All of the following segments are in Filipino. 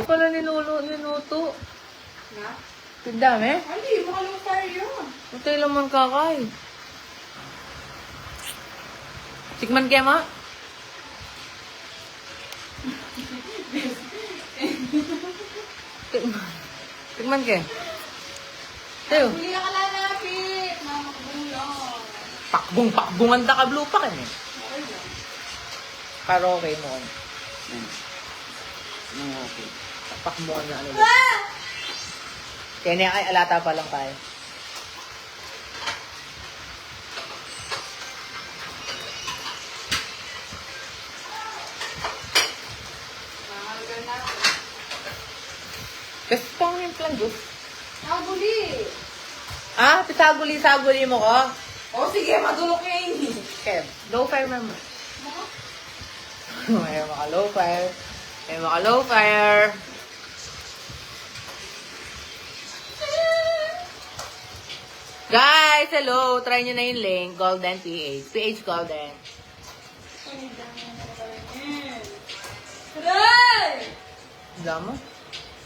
Pala niluto. Na? Ang dami. Hindi, makalong fire yun. Ito yung laman kakay. Tikman kaya ma? Tikman kaya? Tayo. Huli ka lalapit. Mamakbong lang. Pakbungan da ka blue pa kanya. Okay lang. Pero okay mo. Okay. Pakbungan na ano. Ah! Kaya niya ay alata pa lang tayo. Mahalaga na. Kasi pang yung plan juice. Nakabuli. Ah, pisaguli mo ko. O sige, madulok niya yun. Okay, low fire mama. May mga low fire. May mga low fire. Guys, hello. Try nyo na yung link. Golden PH. PH Golden. Aray! Dama?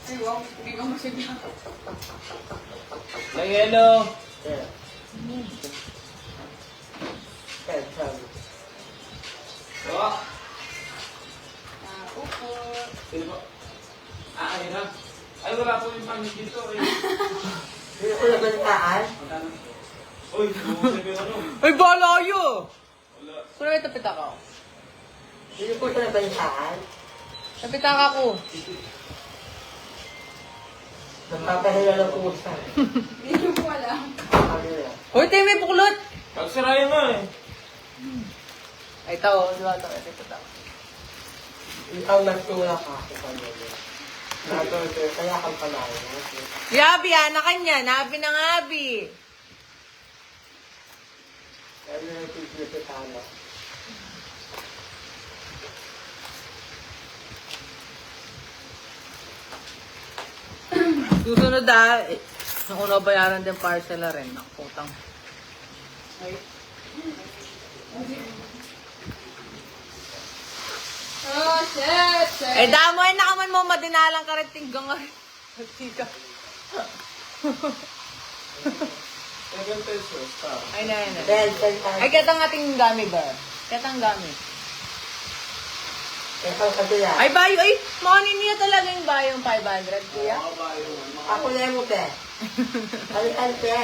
Ay, wow. Hindi ka masigla. May yellow. Yeah. Oh. Upo. Sino po? Ay na. Ay, wala po yung pangit dito. Hindi ko naman taan. Magkano? Uy, sabi ano? Ay, balayo! Wala. Kung may tapitak ako. Hindi ko naman taan. Tapitak ako. Nagpapahila ng pusa. Hindi ko alam. Nagpapahila. Uy, tayo may pukulot! Pagsarayan mo eh. Ay, tao. Di ba ito? Ito, ito. Ikaw nagtula ka sa kanila. Nagtula, kaya kang panalo. Yabi, anak kanya. Nabi ng abi. Kaya nagtititala. Susunod nung una bayaran din parcel na rin. Nakaputang. Ay. Oh, shit! Eh, damoy na kaman mo, madinalang ka rin tinggang nga rin. Tika. 7 pesos. Ay, na, na. Dahil tayo. Ay, katang ating gami ba? Katang gami. Ikaw sa tuya. Ay, bayo. Ay, manin niya talaga yung bayong 500, kuya. Ako na mo, te. Kalikan, te.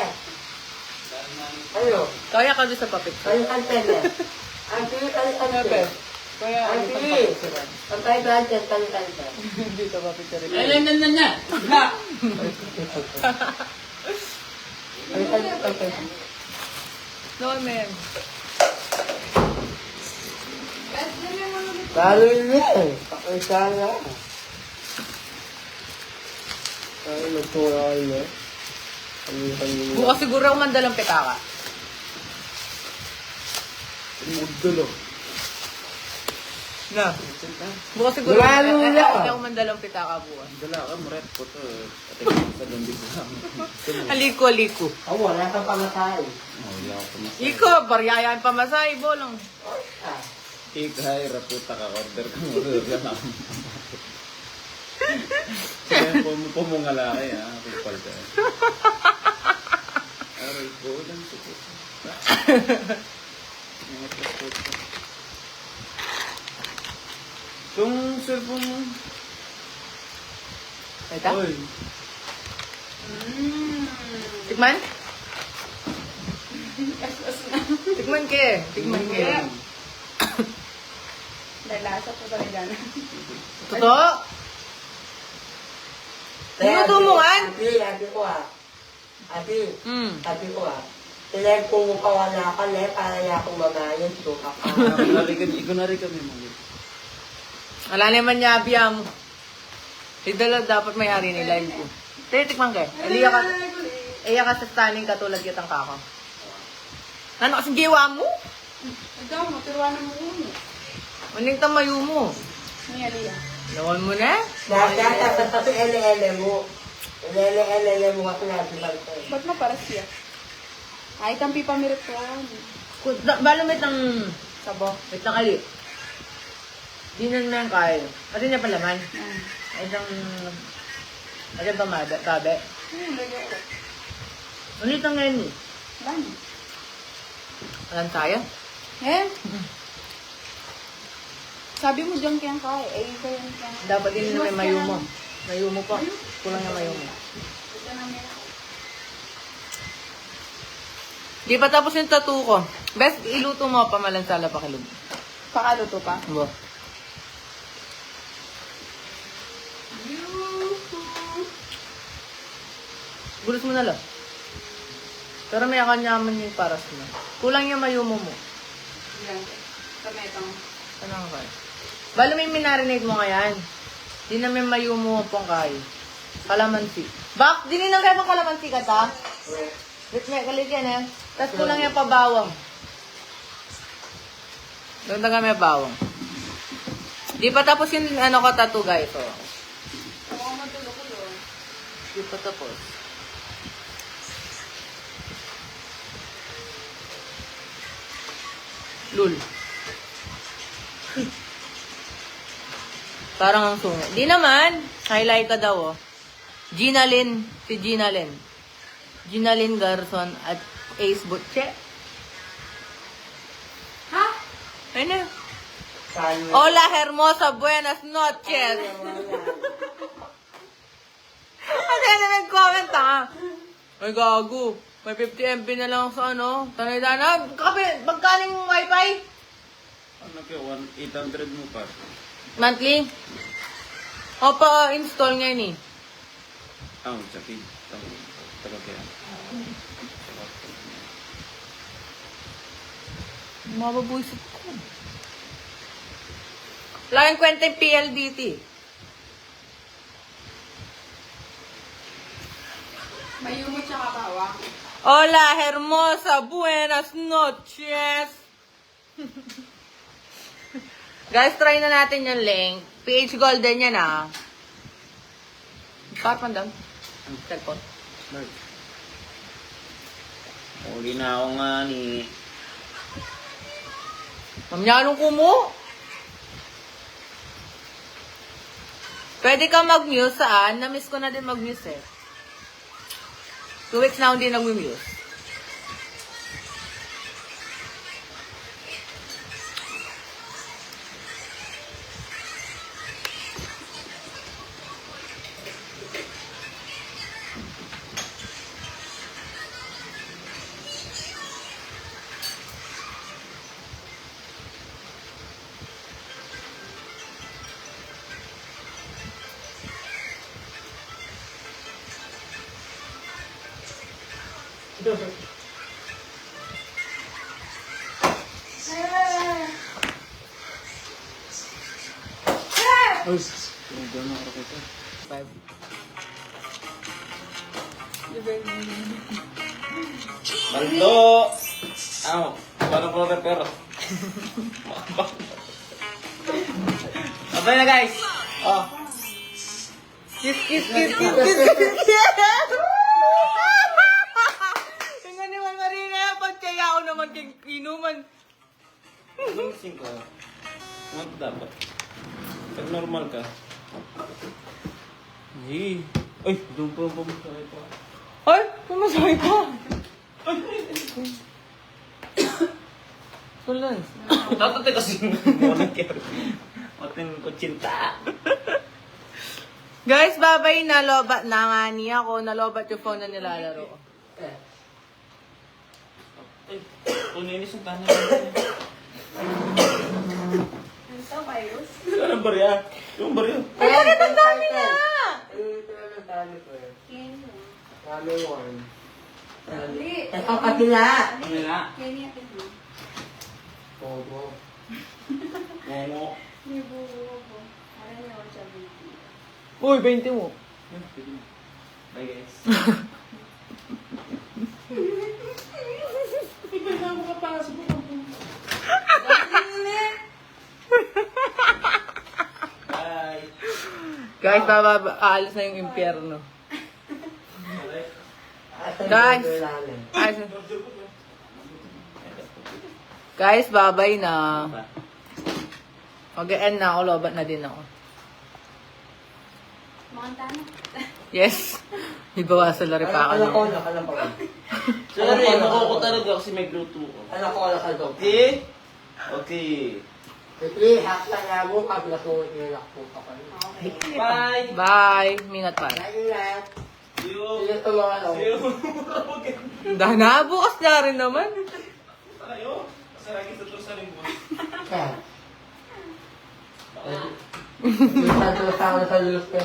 Ano? Kaya ka doon sa papit. Kalikan, te. Ang tuyo, kalikan, te. Kaya Ang ano tuyo. pang papit. Ang 500, kalikan, te. Dito papit ka rin. na. Kalikan, te. No, man. Best na yung mga ulit. Lalo yun eh. Pakisala. Ay, nagtura kayo eh. Bukas siguro ako mandalang pitaka. Mudulo. Na. Bukas siguro Lalo na. ako mandalang pitaka bukas. Dala ka, muret po to. Ate sa dambi ko lang. Aliko. Oh, wala kang pamatay. Wala ako pumasay. Iko, baryayan pa masay, bolong. Ah. Ikay, raputa ka, order ka mo. Sabi po mo po mong alaki ha. Kupal ka. Aray po, lang po. Mga passport ko. Itong cellphone mo. Ito? Oy. Tikman? As na. Tikman ke. Tikman ke. Dahil lasa po talaga na. Totoo? Ano tumungan? Ate ko ah. Ate, Hmm. ate ko ah. Tilag ko mo pa wala ka le, para niya akong mamayan. Suka ka. Ikunari kami mga. Wala naman niya abiyam. Idala dapat may-ari ni live ko. Tikman ke. Iya ka sa stunning katulad kitang kakao. Ano kasing giwa mo? Ikaw, maturuan mo uno. Maning tamayo mo. May aliya. Lawan mo na? Dapat kasi ele-ele mo. Ele-ele mo kasi natin lang ko. Ba't maparas siya? Ay, tampi pamirit ko. Balumit ng sabo. Wait lang ali. Di na naman kayo. Kasi niya palaman. Isang... Agad ba tabi? Lagyan ko. Ano ito ngayon eh? Lani. Alam tayo? Eh? Sabi mo dyan kaya ka eh. Eh, kaya kaya. Dapat din na may mayumo. Mayumo pa. Kulang na mayumo. Ito na meron. Di pa tapos yung tattoo ko. Best, iluto mo pa malansala pa kilog. Pakaluto pa. Bo. Gulos mo na lang. Pero may akanyaman yung paras mo. Kulang yung mayumo mo. Yan. Kametang. Ano nga kaya? Balo may minarinate mo ngayon. Di na may mayumo pong kayo. Kalamansi. Bak, di ninang kayo pang kalamansi ka ta? Wait, may kalit yan eh. Tapos kulang yung pabawang. Doon na kami bawang. Di pa tapos yung ano ko tattoo guys. So. Oo, matulog-ulo. Di pa tapos. Lul. Parang ang sungo. Di naman. Highlight ka daw oh. Gina Lynn. Si Gina Lynn. Gina Lynn Garson at Ace Butche. Ha? Ano? Saan? Hola, hermosa. Buenas noches. Ano yan na nag-comment ah? Ay, gago. May 50 MB na lang sa ano. Tanay na. Kape, magkaling wifi? Ano kayo? 800 mo pa. Monthly? O pa install ngayon eh. Sakit. Taga kaya. Mababuisit ko. Laking kwenta yung PLDT. Mayumot siya kabawa. Hola, hermosa. Buenas noches. Guys, try na natin yung link. PH Golden yan ah. Saan down? Cellphone. Uli na ako nga ni... Mamyalong ko mo. Pwede ka mag-muse saan? Na-miss ko na din mag-muse eh. 2 weeks na hindi nag-muse. Five. Baldo! Paano ko pero? Abay na guys. Oh. Kiss, kiss, kiss, kiss, kiss, kiss. Tingnan ni Marina, pagkaya ako naman kay inuman. Anong 5? Ano dapat? Pag normal ka. Ay, doon pa pumasakay pa. Ay, pumasakay pa. Tuloy. Tatate kasi morning care. Ating kutsinta. Guys, babay na lobat na nga niya ako. Nalobat yung phone na nilalaro ko. Ay, puninis ang tanan. Ano to, virus? Anong barya? Yung barya. Ay, bakit ang dami na? Ito na ang dami ko eh. Kenny. Dami one. Hindi. Pati nga. Ano nga? Kenny akin mo. Todo. Momo. May bubo. Ano naman siya baby. Uy, 20 mo. Bye guys. Bye. Guys, aalis na yung impyerno. Guys. Guys, babay na. Mag-end na ako, lobat na din ako. Makanta na. Yes. Ibawasan na rin pa Anak ko, ako. anak ko. Sorry, nakuha ko talaga kasi may Bluetooth ko. Anak ko, anak ko. Okay? Okay. Sige, hakta nga mo, kabla ko ilak po ka pa. Okay. Bye! Bye. Mingat pa. Ingat. See you! Sige, tulungan ako. See you! Na, bukas na rin naman. Tayo! Masaragi sa to sa limbo. Kaya. Sa lulos